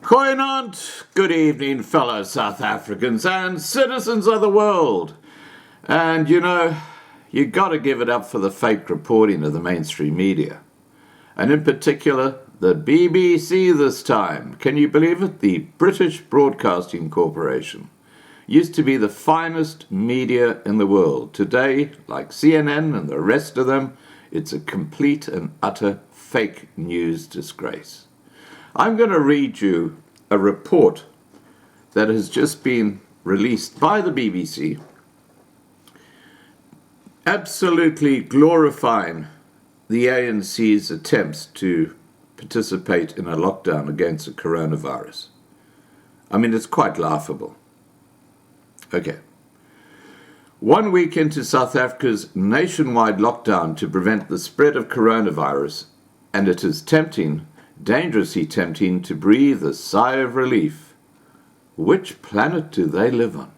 Goeienaand, good evening, fellow South Africans and citizens of the world. And you got to give it up for the fake reporting of the mainstream media. And in particular, the BBC this time. Can you believe it? The British Broadcasting Corporation used to be the finest media in the world. Today, like CNN and the rest of them, it's a complete and utter fake news disgrace. I'm going to read you a report that has just been released by the BBC, absolutely glorifying the ANC's attempts to participate in a lockdown against the coronavirus. I mean, it's quite laughable. Okay. 1 week into South Africa's nationwide lockdown to prevent the spread of coronavirus, and it is tempting, dangerously tempting, to breathe a sigh of relief. Which planet do they live on?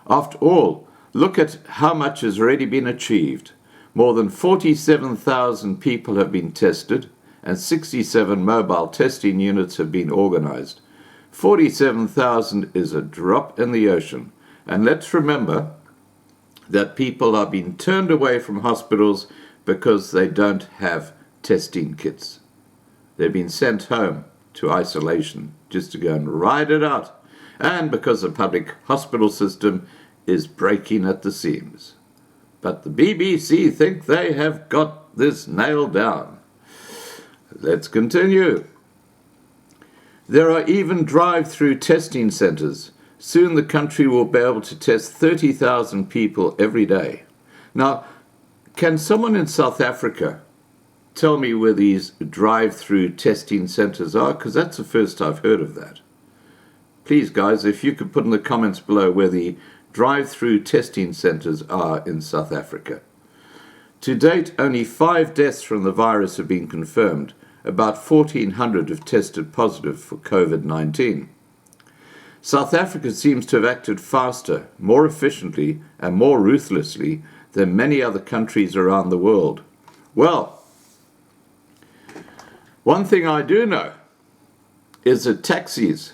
After all, look at how much has already been achieved. More than 47,000 people have been tested, and 67 mobile testing units have been organised. 47,000 is a drop in the ocean. And let's remember that people are being turned away from hospitals because they don't have testing kits. They've been sent home to isolation just to go and ride it out, and because the public hospital system is breaking at the seams. But the BBC think they have got this nailed down. Let's continue. There are even drive-through testing centres. Soon the country will be able to test 30,000 people every day. Now, can someone in South Africa tell me where these drive-through testing centres are? Because that's the first I've heard of that. Please, guys, if you could put in the comments below where the drive-through testing centres are in South Africa. To date, only 5 deaths from the virus have been confirmed. About 1,400 have tested positive for COVID-19. South Africa seems to have acted faster, more efficiently, and more ruthlessly than many other countries around the world. Well, one thing I do know is that taxis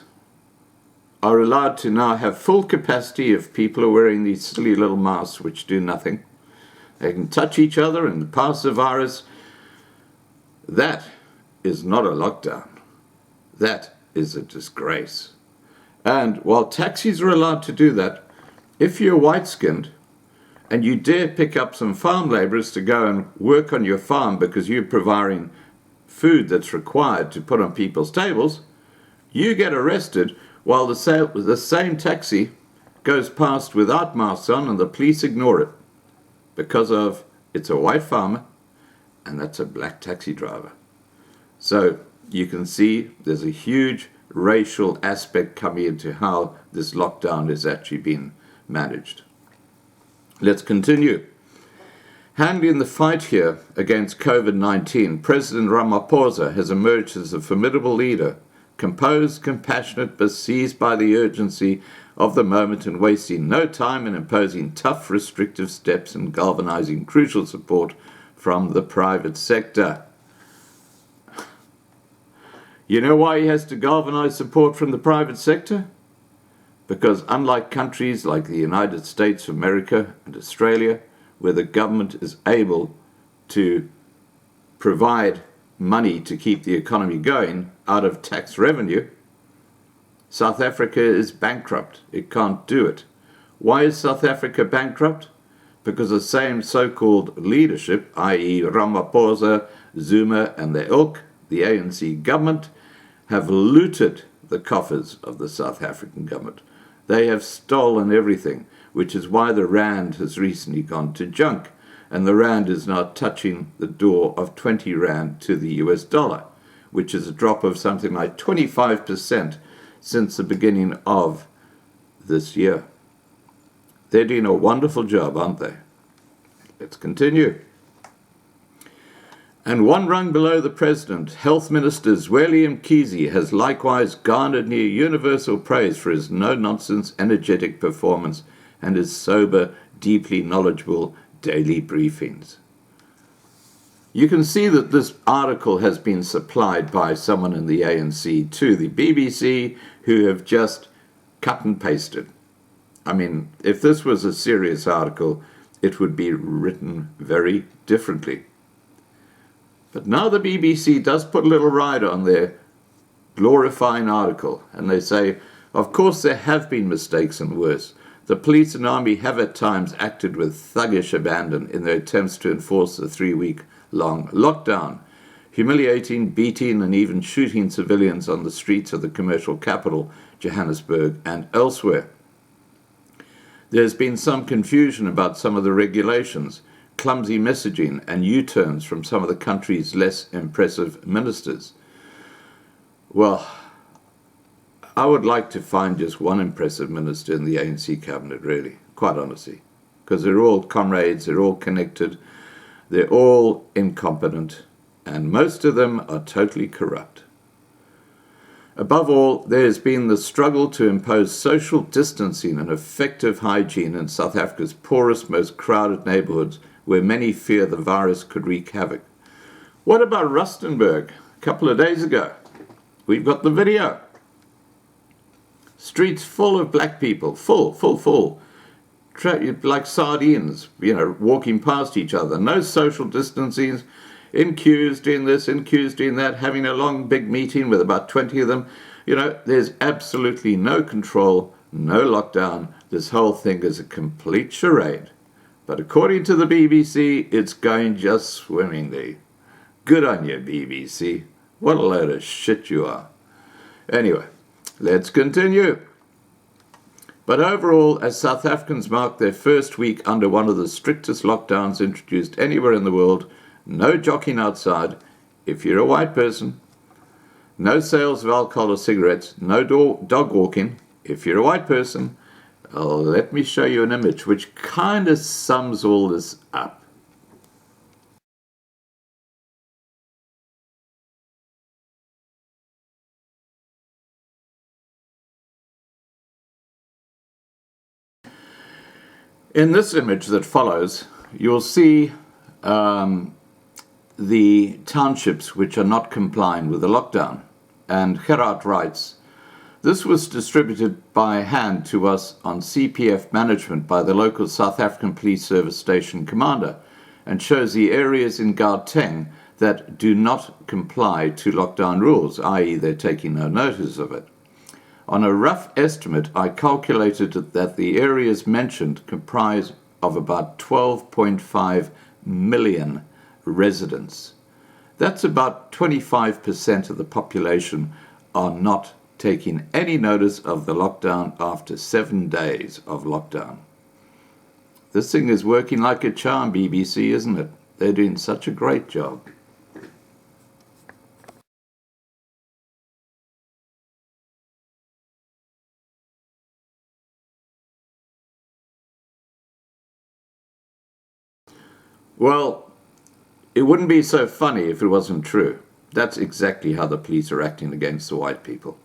are allowed to now have full capacity if people are wearing these silly little masks which do nothing. They can touch each other and pass the virus. That is not a lockdown. That is a disgrace. And while taxis are allowed to do that, if you're white-skinned and you dare pick up some farm labourers to go and work on your farm because you're providing food that's required to put on people's tables, you get arrested while the same taxi goes past without masks on and the police ignore it because of it's a white farmer and that's a black taxi driver. So you can see there's a huge racial aspect coming into how this lockdown has actually been managed. Let's continue. Handling the fight here against COVID-19, President Ramaphosa has emerged as a formidable leader, composed, compassionate, but seized by the urgency of the moment and wasting no time in imposing tough, restrictive steps and galvanizing crucial support from the private sector. You know why he has to galvanize support from the private sector? Because unlike countries like the United States of America and Australia, where the government is able to provide money to keep the economy going out of tax revenue, South Africa is bankrupt. It can't do it. Why is South Africa bankrupt? Because the same so-called leadership, i.e. Ramaphosa, Zuma and their ilk, the ANC government, have looted the coffers of the South African government. They have stolen everything, which is why the rand has recently gone to junk, and the rand is now touching the door of 20 rand to the US dollar, which is a drop of something like 25% since the beginning of this year. They're doing a wonderful job, aren't they? Let's continue. And one rung below the President, Health Minister Zweli Mkhize has likewise garnered near universal praise for his no-nonsense, energetic performance and his sober, deeply knowledgeable daily briefings. You can see that this article has been supplied by someone in the ANC to the BBC, who have just cut and pasted. I mean, if this was a serious article, it would be written very differently. But now the BBC does put a little rider on their glorifying article, and they say, of course there have been mistakes and worse. The police and army have at times acted with thuggish abandon in their attempts to enforce the 3-week-long lockdown, humiliating, beating and even shooting civilians on the streets of the commercial capital, Johannesburg, and elsewhere. There's been some confusion about some of the regulations, clumsy messaging and U-turns from some of the country's less impressive ministers. Well, I would like to find just one impressive minister in the ANC cabinet, really, quite honestly, because they're all comrades, they're all connected, they're all incompetent, and most of them are totally corrupt. Above all, there has been the struggle to impose social distancing and effective hygiene in South Africa's poorest, most crowded neighbourhoods, where many fear the virus could wreak havoc. What about Rustenburg a couple of days ago? We've got the video. Streets full of black people, full. Like sardines, walking past each other. No social distancing, in queues doing this, in queues doing that, having a long big meeting with about 20 of them. There's absolutely no control, no lockdown. This whole thing is a complete charade. But according to the BBC, it's going just swimmingly. Good on you, BBC. What a load of shit you are. Anyway, let's continue. But overall, as South Africans mark their first week under one of the strictest lockdowns introduced anywhere in the world, no jockeying outside if you're a white person, no sales of alcohol or cigarettes, no dog walking if you're a white person. Let me show you an image which kind of sums all this up. In this image that follows, you'll see the townships which are not complying with the lockdown. And Gerard writes, this was distributed by hand to us on CPF management by the local South African Police Service Station Commander, and shows the areas in Gauteng that do not comply to lockdown rules, i.e. they're taking no notice of it. On a rough estimate, I calculated that the areas mentioned comprise of about 12.5 million residents. That's about 25% of the population are not taking any notice of the lockdown after 7 days of lockdown. This thing is working like a charm, BBC, isn't it? They're doing such a great job. Well, it wouldn't be so funny if it wasn't true. That's exactly how the police are acting against the white people.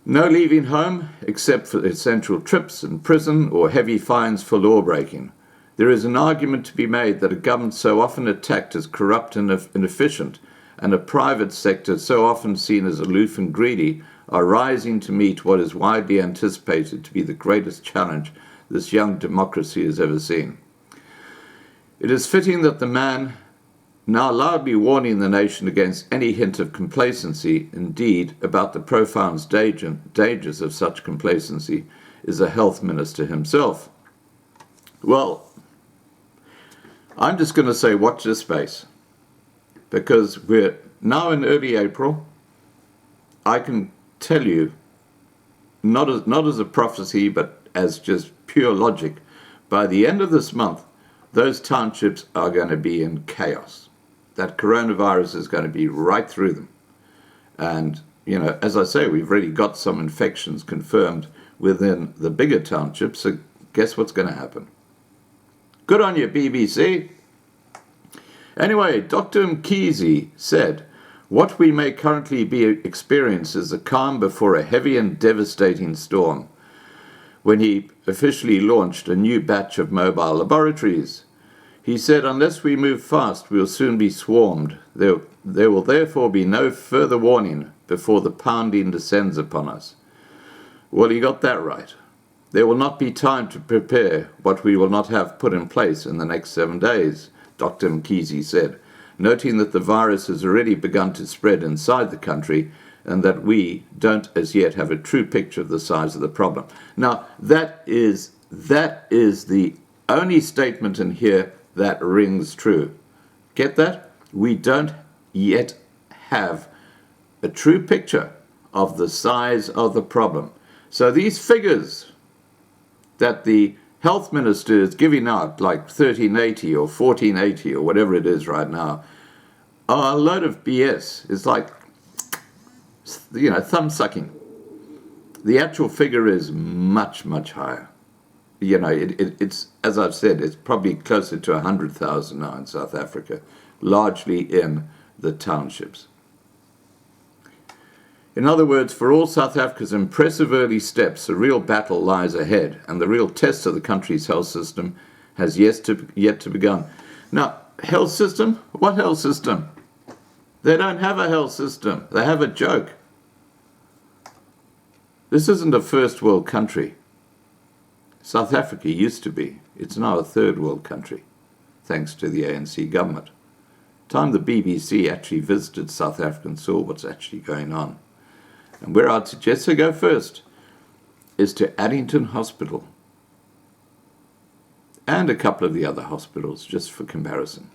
No leaving home, except for essential trips and prison or heavy fines for law breaking. There is an argument to be made that a government so often attacked as corrupt and inefficient, and a private sector so often seen as aloof and greedy, are rising to meet what is widely anticipated to be the greatest challenge this young democracy has ever seen. It is fitting that the man now loudly warning the nation against any hint of complacency, indeed about the profound dangers of such complacency, is a health minister himself. Well, I'm just going to say watch this space, because we're now in early April. I can tell you, not as a prophecy, but as just pure logic, by the end of this month, those townships are going to be in chaos. That coronavirus is going to be right through them. And, as I say, we've already got some infections confirmed within the bigger townships, so guess what's going to happen? Good on you, BBC. Anyway, Dr. Mkhize said, what we may currently be experiencing is a calm before a heavy and devastating storm, when he officially launched a new batch of mobile laboratories. He said, unless we move fast, we'll soon be swarmed. There will therefore be no further warning before the pounding descends upon us. Well, he got that right. There will not be time to prepare what we will not have put in place in the next 7 days, Dr. Mkhize said, noting that the virus has already begun to spread inside the country and that we don't as yet have a true picture of the size of the problem. Now, that is the only statement in here that rings true. Get that? We don't yet have a true picture of the size of the problem. So these figures that the health minister is giving out, like 1380 or 1480 or whatever it is right now, are a load of BS. It's like, thumb sucking. The actual figure is much, much higher. It's, as I've said, it's probably closer to 100,000 now in South Africa, largely in the townships. In other words, for all South Africa's impressive early steps, a real battle lies ahead, and the real test of the country's health system has yet to begin. Now, health system? What health system? They don't have a health system. They have a joke. This isn't a first world country. South Africa used to be. It's now a third world country, thanks to the ANC government. Time the BBC actually visited South Africa and saw what's actually going on. And where I'd suggest to go first is to Addington Hospital and a couple of the other hospitals, just for comparison.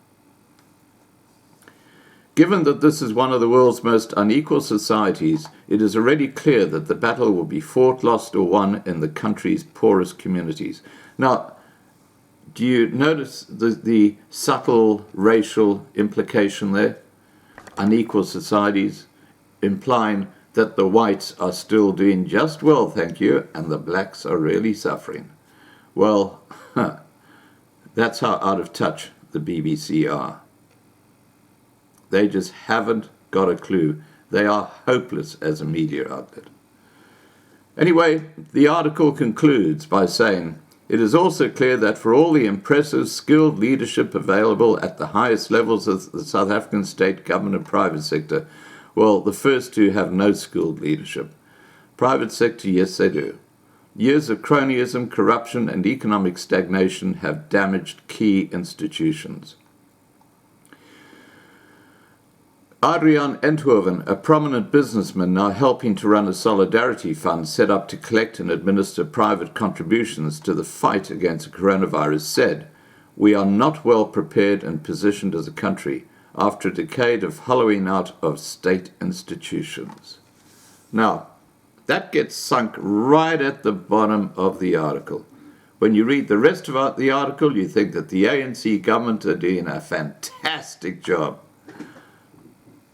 Given that this is one of the world's most unequal societies, it is already clear that the battle will be fought, lost, or won in the country's poorest communities. Now, do you notice the subtle racial implication there? Unequal societies, implying that the whites are still doing just well, thank you, and the blacks are really suffering. Well, that's how out of touch the BBC are. They just haven't got a clue. They are hopeless as a media outlet. Anyway, the article concludes by saying, it is also clear that for all the impressive, skilled leadership available at the highest levels of the South African state government and private sector, well, the first two have no skilled leadership. Private sector, yes, they do. Years of cronyism, corruption, and economic stagnation have damaged key institutions. Adrian Enthoven, a prominent businessman now helping to run a solidarity fund set up to collect and administer private contributions to the fight against the coronavirus, said, "We are not well prepared and positioned as a country after a decade of hollowing out of state institutions." Now, that gets sunk right at the bottom of the article. When you read the rest of the article, you think that the ANC government are doing a fantastic job.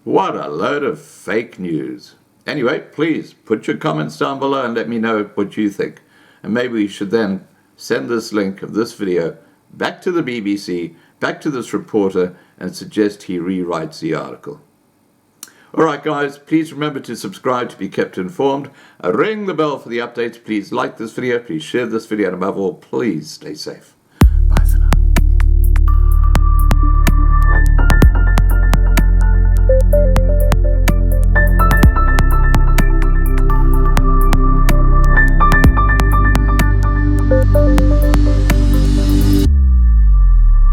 What a load of fake news. Anyway, please put your comments down below and let me know what you think. And maybe we should then send this link of this video back to the BBC, back to this reporter, and suggest he rewrites the article. Alright guys, please remember to subscribe to be kept informed. Ring the bell for the updates. Please like this video, please share this video, and above all, please stay safe.